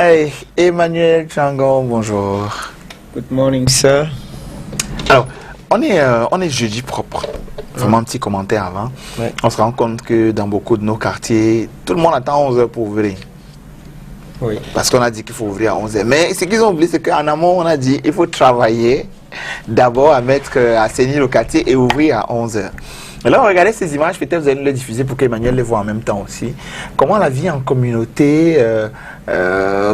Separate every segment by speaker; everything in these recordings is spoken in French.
Speaker 1: Hey, Emmanuel Changon, bonjour.
Speaker 2: Good morning, sir.
Speaker 1: Alors, on est jeudi propre. Vraiment un petit commentaire avant. Ouais. On se rend compte que dans beaucoup de nos quartiers, tout le monde attend 11h pour ouvrir.
Speaker 2: Oui.
Speaker 1: Parce qu'on a dit qu'il faut ouvrir à 11h. Mais ce qu'ils ont oublié, c'est qu'en amont, on a dit qu'il faut travailler d'abord à assainir le quartier et ouvrir à 11h. Alors, regardez ces images, peut-être vous allez les diffuser pour qu'Emmanuel les voit en même temps aussi. Comment la vie en communauté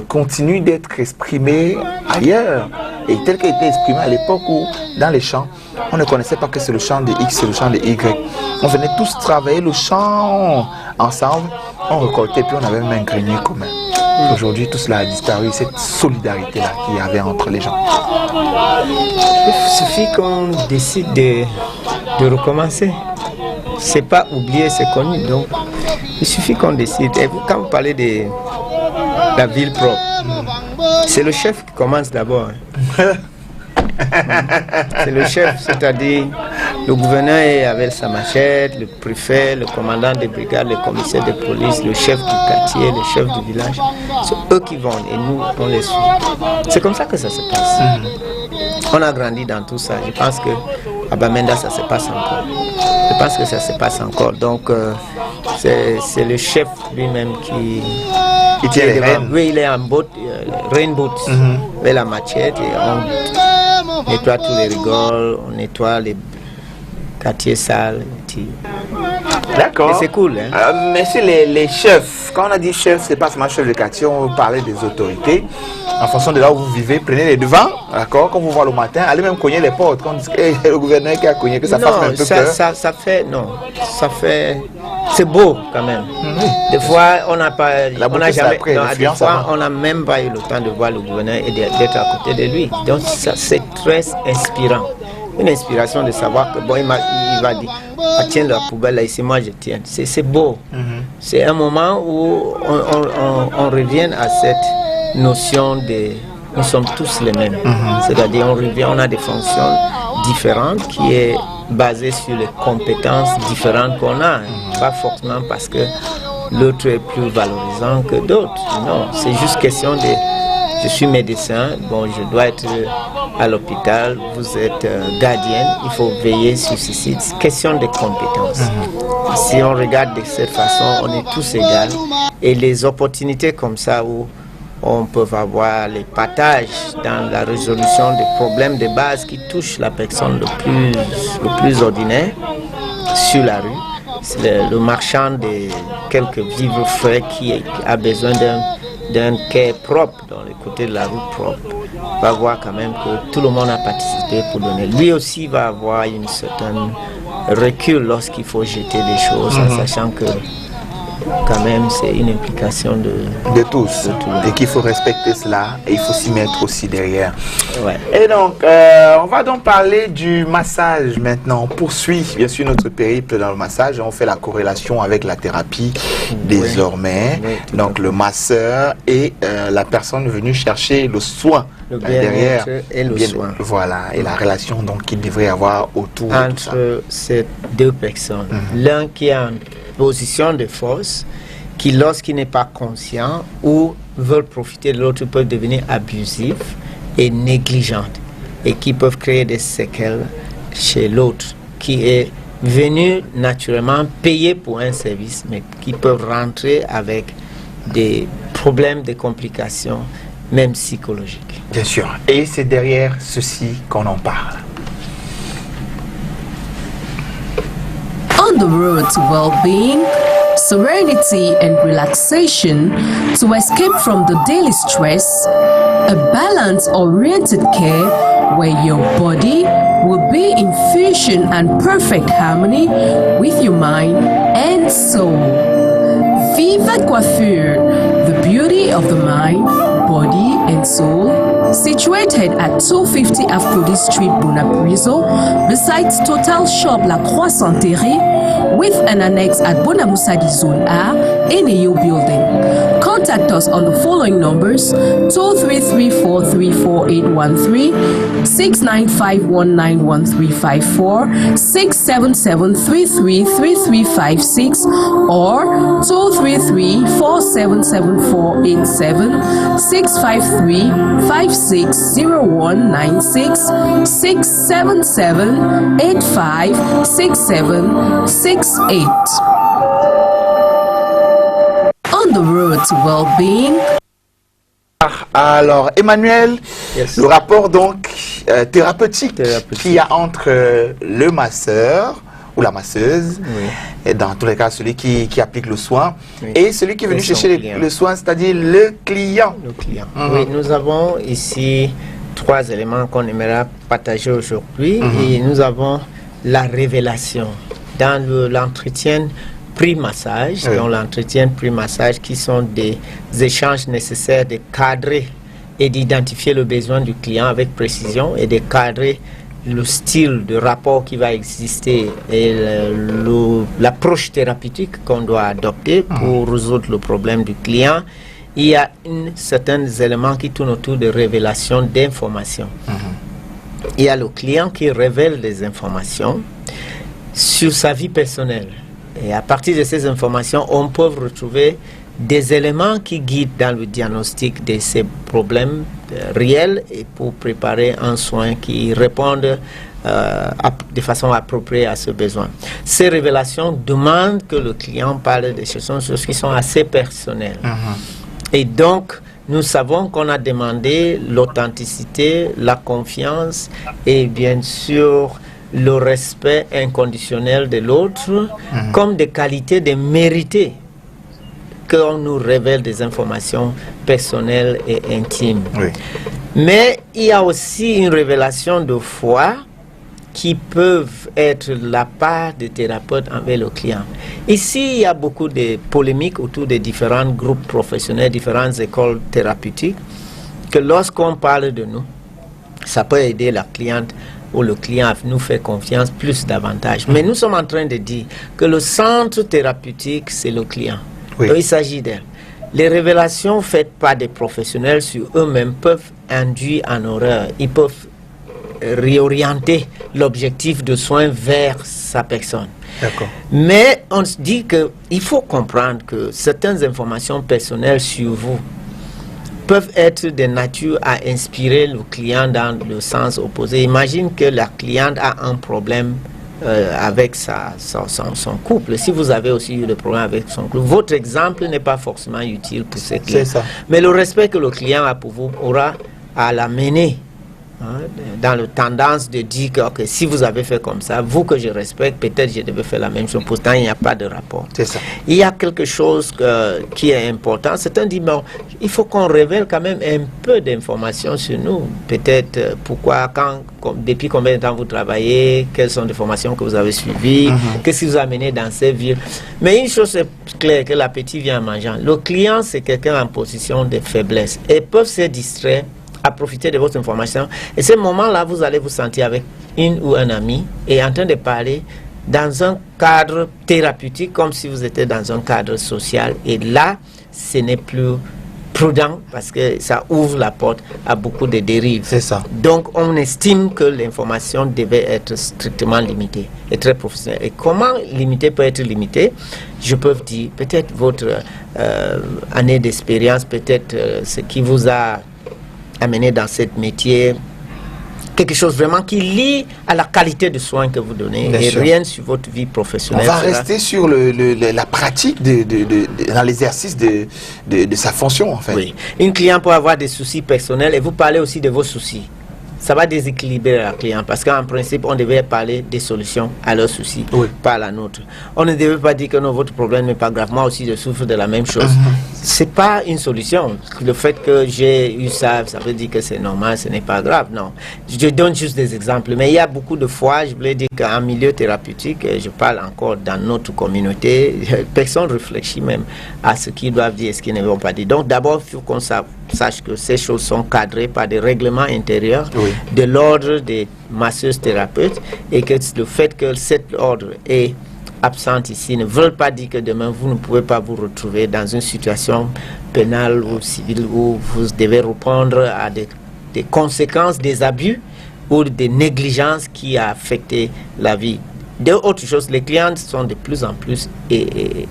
Speaker 1: continue d'être exprimée ailleurs. Et tel qu'elle était exprimée à l'époque où, dans les champs, on ne connaissait pas que c'est le champ de X et le champ de Y. On venait tous travailler le champ ensemble, on récoltait, puis on avait même un grenier commun. Aujourd'hui, tout cela a disparu, cette solidarité-là qu'il y avait entre les gens.
Speaker 2: Il suffit qu'on décide de recommencer. C'est pas oublié, c'est connu. Donc, il suffit qu'on décide. Et quand vous parlez de la ville propre, c'est le chef qui commence d'abord. C'est le chef, c'est-à-dire le gouverneur est avec sa machette, le préfet, le commandant de brigade, le commissaire de police, le chef du quartier, le chef du village. C'est eux qui vont et nous, on les suit. C'est comme ça que ça se passe. On a grandi dans tout ça. Je pense que à Bamenda, ça se passe encore. Je pense que ça se passe encore. Donc, c'est le chef lui-même qui
Speaker 1: tient les rênes.
Speaker 2: Oui, il est en botte, rain boot, avec la machette et on nettoie tous les rigoles, on nettoie les quartiers sales.
Speaker 1: D'accord.
Speaker 2: Et c'est cool. Hein?
Speaker 1: Mais c'est les chefs. Quand on a dit chef, c'est pas seulement chef de quartier, on parlait des autorités. En fonction de là où vous vivez, prenez les devants, d'accord? Quand vous voyez le matin, allez même cogner les portes. Quand on dit que le gouverneur qui a cogné, que ça fasse un peu peur.
Speaker 2: Ça fait, c'est beau quand même. Des fois, on n'a pas, on n'a jamais, des fois, on n'a même pas eu le temps de voir le gouverneur et d'être à côté de lui. Donc ça, c'est très inspirant. Une inspiration de savoir que bon, il va dire, ah, tiens la poubelle là ici, moi je tiens. C'est beau. C'est un moment où on revient à cette notion de nous sommes tous les mêmes. C'est-à-dire on revient, on a des fonctions différentes qui est basée sur les compétences différentes qu'on a. Pas forcément parce que l'autre est plus valorisant que d'autres. Non, c'est juste question de je suis médecin, bon, je dois être à l'hôpital, vous êtes gardienne, il faut veiller sur ceci. C'est question de compétences. Si on regarde de cette façon, on est tous égaux. Et les opportunités comme ça où on peut avoir les partages dans la résolution des problèmes de base qui touchent la personne le plus ordinaire sur la rue. C'est le marchand de quelques vivres frais qui a besoin d'un quai propre, dans les côtés de la route propre, va voir quand même que tout le monde a participé pour donner. Lui aussi va avoir une certaine recul lorsqu'il faut jeter des choses, en sachant que quand même c'est une implication de tous.
Speaker 1: Et qu'il faut respecter cela et il faut s'y mettre aussi derrière.
Speaker 2: Ouais.
Speaker 1: Et donc, on va donc parler du massage maintenant. On poursuit bien sûr notre périple dans le massage et on fait la corrélation avec la thérapie désormais. Oui, donc le masseur et la personne venue chercher le soin.
Speaker 2: Le bien-être et le soin.
Speaker 1: Voilà, et la relation donc qu'il devrait avoir autour de tout ça.
Speaker 2: Entre ces deux personnes. L'un qui a une position de force, qui lorsqu'il n'est pas conscient ou veut profiter de l'autre peut devenir abusif et négligent et qui peuvent créer des séquelles chez l'autre qui est venu naturellement payer pour un service mais qui peuvent rentrer avec des problèmes, des complications même psychologiques.
Speaker 1: Bien sûr, et c'est derrière ceci qu'on en parle.
Speaker 3: On the road to well-being, serenity and relaxation, to escape from the daily stress, a balance-oriented care where your body will be in fusion and perfect harmony with your mind and soul. Viva Coiffure, the beauty of the mind, body and soul, situated at 250 Aphrodite Street, Bonapriso, besides Total Shop La Croix Santerre, with an annex at Bonamoussadi Zone A in a new building. contact us on the following numbers: 233-434-813, 695-191-354, 677-333356, or 233-477487, 653-560196, 677-856768. On the road to well-being.
Speaker 1: Alors, Emmanuel,
Speaker 2: Yes.
Speaker 1: le rapport donc thérapeutique qu'il y a entre le masseur ou la masseuse, et dans tous les cas celui qui applique le soin, et celui qui est venu chercher le soin, c'est-à-dire le client.
Speaker 2: Le client. Oui, nous avons ici 3 éléments qu'on aimerait partager aujourd'hui. Et nous avons la révélation dans l'entretien pré-massage, dans l'entretien pré-massage, qui sont des échanges nécessaires de cadrer et d'identifier le besoin du client avec précision et de cadrer le style de rapport qui va exister et l'approche thérapeutique qu'on doit adopter pour résoudre le problème du client. Il y a certains éléments qui tournent autour de révélation d'informations. Il y a le client qui révèle des informations sur sa vie personnelle. Et à partir de ces informations, on peut retrouver des éléments qui guident dans le diagnostic de ces problèmes réels et pour préparer un soin qui réponde de façon appropriée à ce besoin. Ces révélations demandent que le client parle de choses qui sont assez personnelles. Et donc, nous savons qu'on a demandé l'authenticité, la confiance et bien sûr le respect inconditionnel de l'autre comme des qualités de mériter qu'on nous révèle des informations personnelles et intimes. Mais il y a aussi une révélation de foi qui peuvent être la part des thérapeutes envers le client. Ici, il y a beaucoup de polémiques autour des différents groupes professionnels, différentes écoles thérapeutiques, que lorsqu'on parle de nous, ça peut aider la cliente ou le client nous fait confiance plus davantage. Mais nous sommes en train de dire que le centre thérapeutique, c'est le client. Donc, il s'agit d'elle. Les révélations faites par des professionnels sur eux-mêmes peuvent induire en erreur. Ils peuvent réorienter l'objectif de soins vers sa personne. Mais on se dit qu'il faut comprendre que certaines informations personnelles sur vous peuvent être de nature à inspirer le client dans le sens opposé. Imagine que la cliente a un problème avec son couple. Si vous avez aussi eu des problèmes avec son couple, votre exemple n'est pas forcément utile pour ce client. Mais le respect que le client a pour vous aura à l'amener dans la tendance de dire que si vous avez fait comme ça, vous que je respecte, peut-être je devais faire la même chose. Pourtant, il n'y a pas de rapport. Il y a quelque chose qui est important. Certains disent, bon, il faut qu'on révèle quand même un peu d'informations sur nous. Peut-être pourquoi, depuis combien de temps vous travaillez, quelles sont les formations que vous avez suivies, qu'est-ce qui vous a amené dans ces villes. Mais une chose est claire, que l'appétit vient en mangeant. Le client, c'est quelqu'un en position de faiblesse et peuvent se distraire à profiter de votre information. Et ce moment-là, vous allez vous sentir avec une ou un ami et en train de parler dans un cadre thérapeutique comme si vous étiez dans un cadre social. Et là, ce n'est plus prudent parce que ça ouvre la porte à beaucoup de dérives. Donc, on estime que l'information devait être strictement limitée et très professionnelle. Et comment limiter peut être limité? Je peux vous dire, peut-être votre année d'expérience, peut-être ce qui vous a amener dans ce métier, quelque chose vraiment qui lie à la qualité de soins que vous donnez et rien sur votre vie professionnelle.
Speaker 1: On va rester sur la pratique dans l'exercice de sa fonction en fait.
Speaker 2: Oui. Une cliente peut avoir des soucis personnels et vous parlez aussi de vos soucis. Ça va déséquilibrer la cliente parce qu'en principe, on devait parler des solutions à leurs soucis, pas à la nôtre. On ne devait pas dire que non, votre problème n'est pas grave. Moi aussi, je souffre de la même chose. C'est pas une solution. Le fait que j'ai eu ça, ça veut dire que c'est normal, ce n'est pas grave. Non. Je donne juste des exemples. Mais il y a beaucoup de fois, je voulais dire qu'en milieu thérapeutique, je parle encore dans notre communauté, personne ne réfléchit même à ce qu'ils doivent dire et ce qu'ils ne vont pas dire. Donc d'abord, il faut qu'on sache que ces choses sont cadrées par des règlements intérieurs de l'ordre des masseuses thérapeutes et que le fait que cet ordre est absentes ici ne veulent pas dire que demain vous ne pouvez pas vous retrouver dans une situation pénale ou civile où vous devez répondre à des conséquences des abus ou des négligences qui a affecté la vie. D'autres choses, les clients sont de plus en plus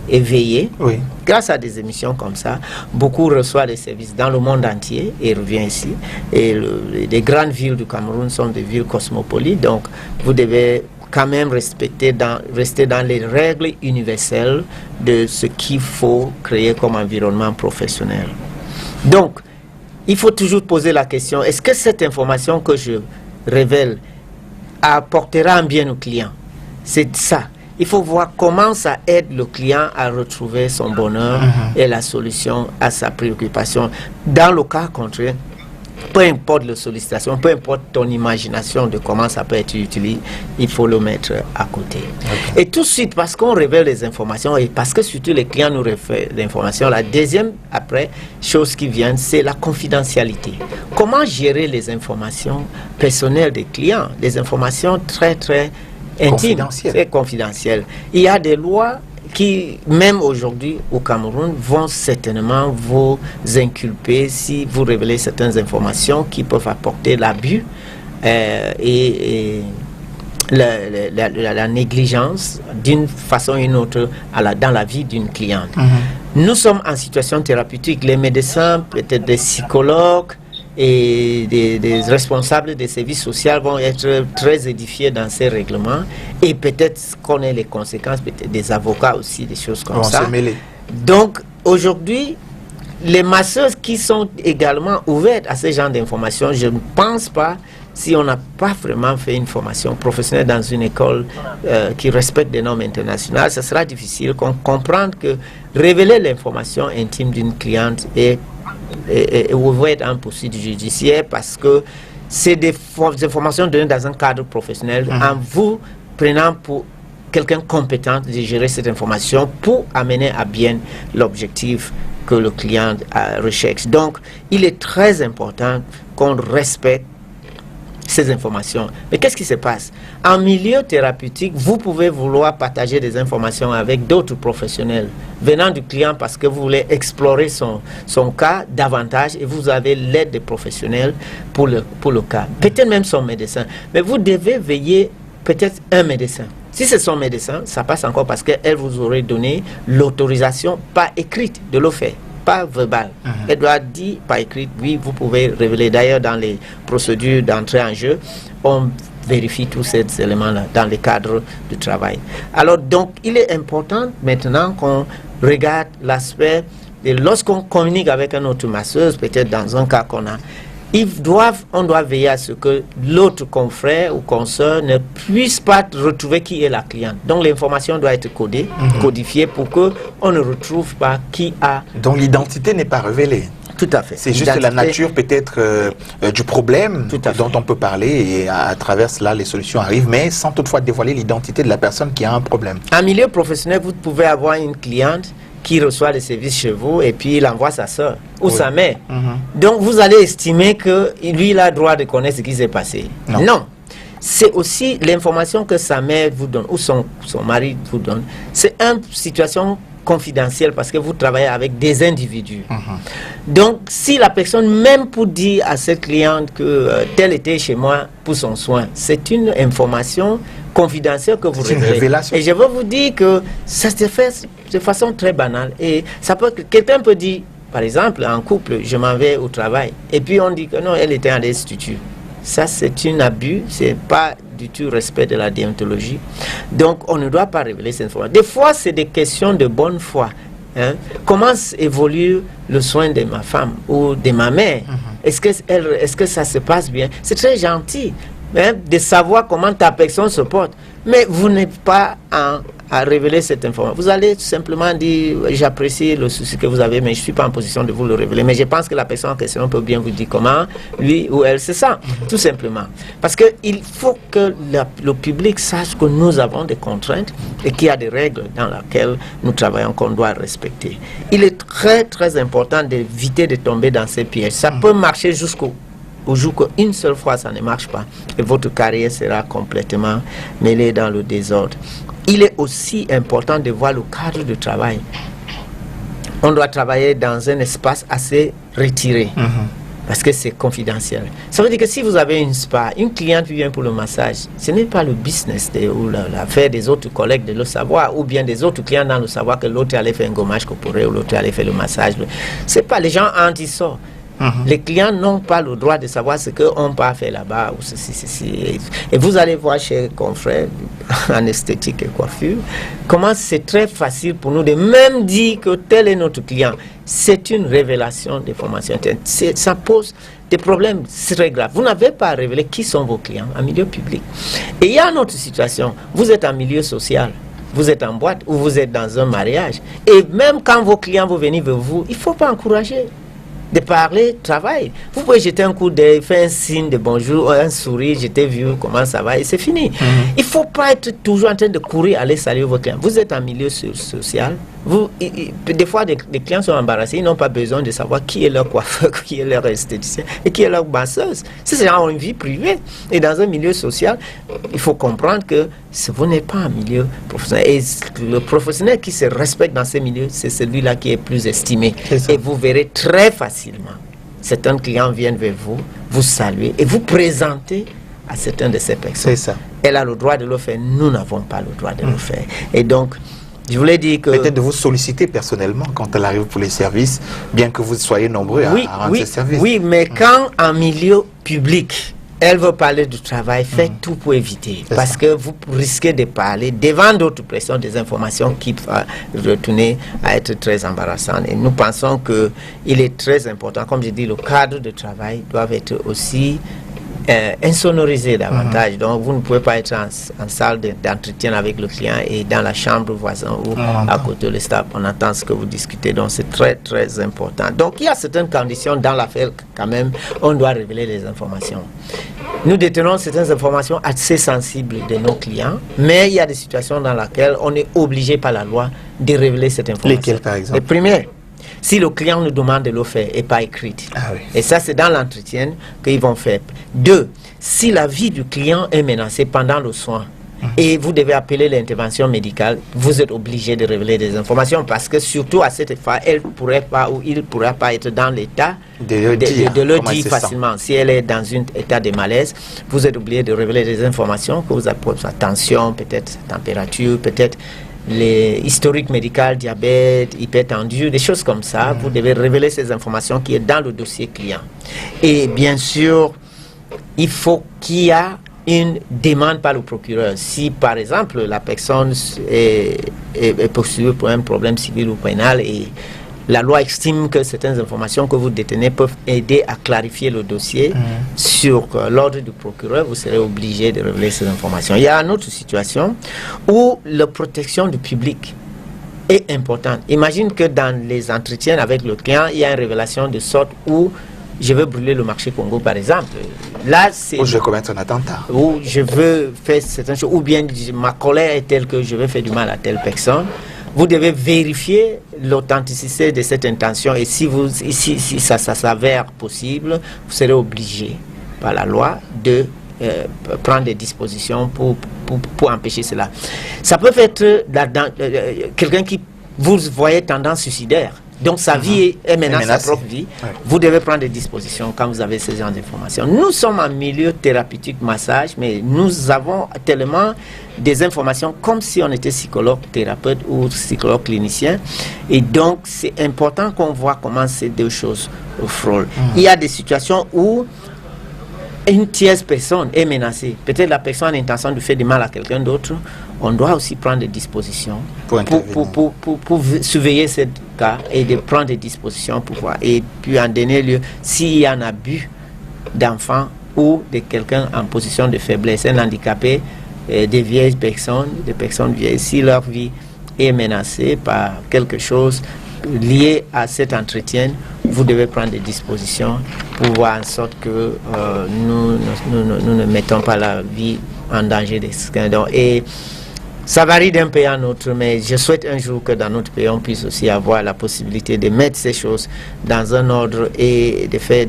Speaker 2: éveillés.
Speaker 1: Oui.
Speaker 2: Grâce à des émissions comme ça, beaucoup reçoivent des services dans le monde entier et reviennent ici. Et les grandes villes du Cameroun sont des villes cosmopolites, donc vous devez quand même rester dans les règles universelles de ce qu'il faut créer comme environnement professionnel. Donc, il faut toujours poser la question, est-ce que cette information que je révèle apportera un bien au client? C'est ça. Il faut voir comment ça aide le client à retrouver son bonheur et la solution à sa préoccupation. Dans le cas contraire, peu importe la sollicitation, peu importe ton imagination de comment ça peut être utilisé, il faut le mettre à côté. Okay. Et tout de suite, parce qu'on révèle les informations et parce que surtout les clients nous révèlent l'information, la deuxième chose qui vient, c'est la confidentialité. Comment gérer les informations personnelles des clients, des informations très intime, c'est confidentiel. Il y a des lois qui, même aujourd'hui au Cameroun, vont certainement vous inculper si vous révélez certaines informations qui peuvent apporter l'abus et la négligence d'une façon ou d'une autre dans la vie d'une cliente. Nous sommes en situation thérapeutique. Les médecins, peut-être des psychologues, et des responsables des services sociaux vont être très édifiés dans ces règlements et peut-être qu'on ait les conséquences, peut-être des avocats aussi, des choses comme ça. Donc aujourd'hui, les masseuses qui sont également ouvertes à ce genre d'informations, je ne pense pas, si on n'a pas vraiment fait une formation professionnelle dans une école qui respecte des normes internationales, ce sera difficile qu'on comprenne que révéler l'information intime d'une cliente est ouvert en poursuite judiciaire parce que c'est des informations données dans un cadre professionnel en vous prenant pour quelqu'un compétent de gérer cette information pour amener à bien l'objectif que le client recherche. Donc, il est très important qu'on respecte ces informations. Mais qu'est-ce qui se passe? En milieu thérapeutique, vous pouvez vouloir partager des informations avec d'autres professionnels venant du client parce que vous voulez explorer son cas davantage et vous avez l'aide des professionnels pour le cas. Peut-être même son médecin. Mais vous devez veiller peut-être un médecin. Si c'est son médecin, ça passe encore parce qu'elle vous aurait donné l'autorisation pas écrite de le faire. Pas verbal. Elle doit dire par écrit, oui, vous pouvez révéler. D'ailleurs, dans les procédures d'entrée en jeu, on vérifie tous ces éléments-là dans le cadre du travail. Alors, donc, il est important maintenant qu'on regarde l'aspect, et lorsqu'on communique avec un autre masseuse, peut-être dans un cas qu'on a, on doit veiller à ce que l'autre confrère ou consoeur ne puisse pas retrouver qui est la cliente. Donc l'information doit être codée, codifiée pour qu'on ne retrouve pas qui a...
Speaker 1: Donc l'identité n'est pas révélée.
Speaker 2: Tout à fait.
Speaker 1: C'est juste la nature peut-être du problème dont on peut parler et à travers cela les solutions arrivent, mais sans toutefois dévoiler l'identité de la personne qui a un problème.
Speaker 2: En milieu professionnel, vous pouvez avoir une cliente qui reçoit les services chez vous et puis il envoie sa soeur ou sa mère. Donc vous allez estimer que lui il a le droit de connaître ce qui s'est passé. Non. C'est aussi l'information que sa mère vous donne ou son mari vous donne. C'est une situation confidentielle parce que vous travaillez avec des individus. Donc si la personne, même pour dire à cette cliente que tel était chez moi pour son soin, c'est une information confidentielle que vous révélez. Et je veux vous dire que ça se fait de façon très banale. Et ça peut, quelqu'un peut dire, par exemple, en couple, je m'en vais au travail. Et puis on dit que non, elle était à l'institut. Ça, c'est un abus. C'est pas du tout respect de la déontologie. Donc, on ne doit pas révéler cette information. Des fois, c'est des questions de bonne foi. Comment évolue le soin de ma femme ou de ma mère? Est-ce que ça se passe bien? C'est très gentil de savoir comment ta personne se porte. Mais vous n'êtes pas à révéler cette information. Vous allez tout simplement dire, j'apprécie le souci que vous avez, mais je ne suis pas en position de vous le révéler. Mais je pense que la personne en question peut bien vous dire comment lui ou elle se sent, tout simplement. Parce qu'il faut que le public sache que nous avons des contraintes et qu'il y a des règles dans lesquelles nous travaillons qu'on doit respecter. Il est très, très important d'éviter de tomber dans ces pièges. Ça peut marcher jusqu'au jour qu'une seule fois ça ne marche pas et votre carrière sera complètement mêlée dans le désordre. il est aussi important de voir le cadre de travail. On doit travailler dans un espace assez retiré. Parce que c'est confidentiel. Ça veut dire que si vous avez une spa, une cliente qui vient pour le massage, ce n'est pas le business ou l'affaire des autres collègues de le savoir, ou bien des autres clients dans le savoir que l'autre allait faire un gommage corporel ou l'autre allait faire le massage. C'est pas les gens anti-ça. Les clients n'ont pas le droit de savoir ce qu'on peut faire là-bas. Ou ceci. Et vous allez voir chez confrères en esthétique et coiffure, comment c'est très facile pour nous de même dire que tel est notre client. C'est une révélation des formations internes. Ça pose des problèmes très graves. Vous n'avez pas à révéler qui sont vos clients en milieu public. Et il y a une autre situation. Vous êtes en milieu social. Vous êtes en boîte ou vous êtes dans un mariage. Et même quand vos clients vont venir vers vous, il ne faut pas encourager de parler travail. Vous pouvez jeter un coup d'œil, faire un signe de bonjour, un sourire, je t'ai vu, comment ça va, et c'est fini. Il ne faut pas être toujours en train de courir, aller saluer vos clients. Vous êtes en milieu social. Des fois, des clients sont embarrassés, ils n'ont pas besoin de savoir qui est leur coiffeur, qui est leur esthéticien et qui est leur masseuse. Ces gens ont une vie privée. Et dans un milieu social, il faut comprendre que vous n'êtes pas un milieu professionnel. Et le professionnel qui se respecte dans ces milieux, c'est celui-là qui est plus estimé. Et vous verrez très facilement, certains clients viennent vers vous, vous saluer et vous présenter à certaines de ces personnes.
Speaker 1: C'est ça.
Speaker 2: Elle a le droit de le faire, nous n'avons pas le droit de le faire. Et donc, je voulais dire que...
Speaker 1: Peut-être de vous solliciter personnellement quand elle arrive pour les services, bien que vous soyez nombreux à rendre ces services.
Speaker 2: Oui, mais quand en milieu public, elle veut parler du travail, faites tout pour éviter. Parce que vous risquez de parler devant d'autres personnes des informations qui vont retourner à être très embarrassantes. Et nous pensons qu'il est très important, comme je dis, le cadre de travail doit être aussi insonorisé davantage. Donc vous ne pouvez pas être en salle d'entretien avec le client et dans la chambre voisine ou à côté de staff, on entend ce que vous discutez. Donc c'est très très important. Donc il y a certaines conditions dans l'affaire quand même, on doit révéler les informations. Nous détenons certaines informations assez sensibles de nos clients, mais il y a des situations dans lesquelles on est obligé par la loi de révéler cette information.
Speaker 1: Lesquelles par exemple?
Speaker 2: Le premier, si le client nous demande de le faire et pas écrite. Et ça, c'est dans l'entretien qu'ils vont faire. 2, si la vie du client est menacée pendant le soin et vous devez appeler l'intervention médicale, vous êtes obligé de révéler des informations parce que surtout à cette fois, elle ne pourrait pas ou il ne pourrait pas être dans l'état de le dire facilement. Si elle est dans un état de malaise, vous êtes obligé de révéler des informations que vous avez attention, peut-être température, peut-être les historiques médicaux, diabète, hypertendu, des choses comme ça. Vous devez révéler ces informations qui est dans le dossier client. Et bien sûr, il faut qu'il y ait une demande par le procureur. Si par exemple la personne est poursuivie pour un problème civil ou pénal et la loi estime que certaines informations que vous détenez peuvent aider à clarifier le dossier sur l'ordre du procureur, vous serez obligé de révéler ces informations. Il y a une autre situation où la protection du public est importante. Imagine que dans les entretiens avec le client, il y a une révélation de sorte où je veux brûler le marché Congo, par exemple. Là, c'est...
Speaker 1: Ou je vais commettre un attentat.
Speaker 2: Ou je veux faire certaines choses. Ou bien ma colère est telle que je veux faire du mal à telle personne. Vous devez vérifier l'authenticité de cette intention. Et si ça s'avère possible, vous serez obligé par la loi de prendre des dispositions pour empêcher cela. Ça peut être quelqu'un qui vous voyez tendance suicidaire. Donc sa vie est menace sa propre vie. Vous devez prendre des dispositions quand vous avez ce genre d'informations. Nous sommes en milieu thérapeutique massage, mais nous avons tellement des informations comme si on était psychologue, thérapeute ou psychologue clinicien. Et donc c'est important qu'on voit comment ces deux choses frôlent. Il y a des situations où une tierce personne est menacée. Peut-être la personne a l'intention de faire du mal à quelqu'un d'autre. On doit aussi prendre des dispositions pour surveiller ce cas et de prendre des dispositions pour voir. Et puis en dernier lieu, s'il y a un abus d'enfants ou de quelqu'un en position de faiblesse, un handicapé, des vieilles personnes, des personnes vieilles, si leur vie est menacée par quelque chose lié à cet entretien, vous devez prendre des dispositions pour voir en sorte que nous ne mettons pas la vie en danger des scandales. Et ça varie d'un pays à un autre, mais je souhaite un jour que dans notre pays, on puisse aussi avoir la possibilité de mettre ces choses dans un ordre et de faire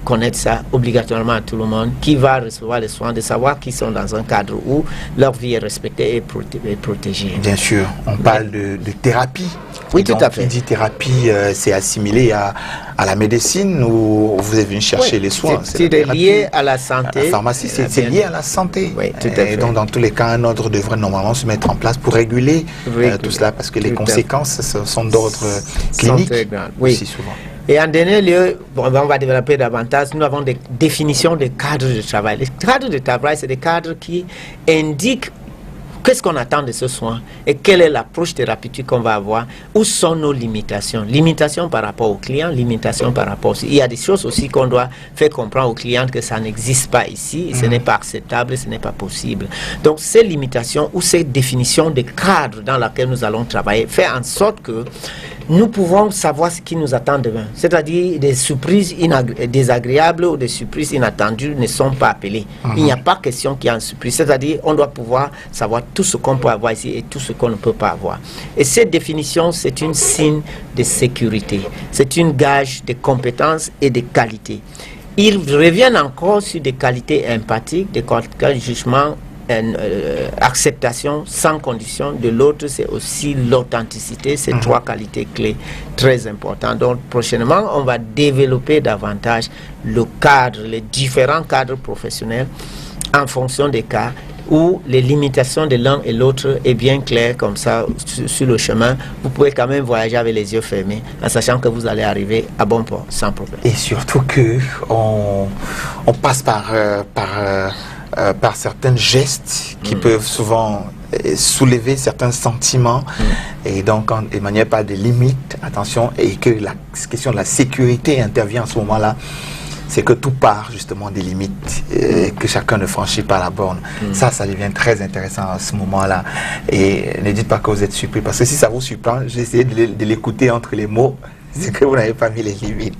Speaker 2: connaître ça obligatoirement à tout le monde, qui va recevoir les soins, de savoir qu'ils sont dans un cadre où leur vie est respectée et protégée.
Speaker 1: Bien sûr, on parle de thérapie.
Speaker 2: Oui, tout à fait.
Speaker 1: Qui dit thérapie, c'est assimilé à la médecine ou vous êtes venu chercher les soins?
Speaker 2: C'est lié à la santé.
Speaker 1: La pharmacie, c'est lié à la santé.
Speaker 2: Oui, tout à fait.
Speaker 1: Et donc, dans tous les cas, un ordre devrait normalement se mettre en place pour réguler tout cela, parce que les conséquences sont d'ordre clinique aussi souvent.
Speaker 2: Et en dernier lieu, on va développer davantage, nous avons des définitions de cadres de travail. Les cadres de travail, c'est des cadres qui indiquent qu'est-ce qu'on attend de ce soin et quelle est l'approche thérapeutique qu'on va avoir, où sont nos limitations. Limitations par rapport aux clients, limitations par rapport aussi. Il y a des choses aussi qu'on doit faire comprendre aux clients que ça n'existe pas ici, et ce n'est pas acceptable, ce n'est pas possible. Donc ces limitations ou ces définitions de cadre dans lesquels nous allons travailler, faire en sorte que nous pouvons savoir ce qui nous attend demain. C'est-à-dire des surprises désagréables ou des surprises inattendues ne sont pas appelées. Il n'y a pas question qu'il y ait une surprise. C'est-à-dire on doit pouvoir savoir tout ce qu'on peut avoir ici et tout ce qu'on ne peut pas avoir. Et cette définition, c'est une signe de sécurité. C'est une gage de compétences et de qualité. Ils reviennent encore sur des qualités empathiques, des qualités de jugement, acceptation sans condition. De l'autre, c'est aussi l'authenticité. Ces trois qualités clés très importantes. Donc prochainement, on va développer davantage le cadre, les différents cadres professionnels en fonction des cas où les limitations de l'un et l'autre est bien claire comme ça sur le chemin. Vous pouvez quand même voyager avec les yeux fermés en sachant que vous allez arriver à bon port sans problème.
Speaker 1: Et surtout que on passe par certains gestes qui peuvent souvent soulever certains sentiments et donc quand Emmanuel parle de limites, attention, et que la question de la sécurité intervient à ce moment-là, c'est que tout part justement des limites, que chacun ne franchit pas la borne. Ça devient très intéressant à ce moment-là. Et ne dites pas que vous êtes surpris, parce que si ça vous surprend, j'ai essayé de l'écouter entre les mots, c'est que vous n'avez pas mis les limites.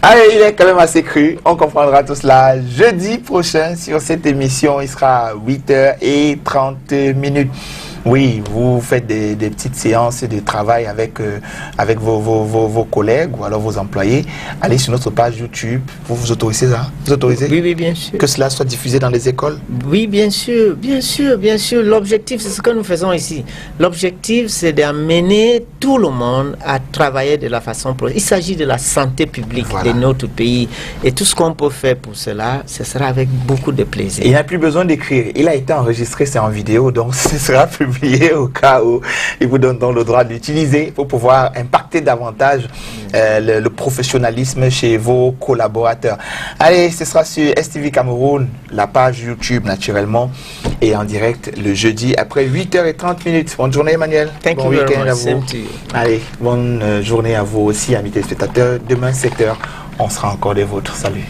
Speaker 1: Allez, il est quand même assez cru, on comprendra tout cela jeudi prochain sur cette émission, il sera 8h30. Oui, vous faites des petites séances de travail avec vos collègues ou alors vos employés. Allez sur notre page YouTube. Vous autorisez ça? Vous autorisez?
Speaker 2: Oui, bien sûr.
Speaker 1: Que cela soit diffusé dans les écoles?
Speaker 2: Oui, bien sûr. L'objectif, c'est ce que nous faisons ici. L'objectif, c'est d'amener tout le monde à travailler de la façon proche. Il s'agit de la santé publique de notre pays. Et tout ce qu'on peut faire pour cela, ce sera avec beaucoup de plaisir.
Speaker 1: Il n'y a plus besoin d'écrire. Il a été enregistré, c'est en vidéo, donc ce sera publié au cas où ils vous donnent le droit de l'utiliser pour pouvoir impacter davantage le professionnalisme chez vos collaborateurs. Allez, ce sera sur STV Cameroun, la page YouTube naturellement, et en direct le jeudi après 8h30. Bonne journée Emmanuel. Bon week-end à vous. Allez, bonne journée à vous aussi, amis téléspectateurs. Demain 7h, on sera encore des vôtres. Salut.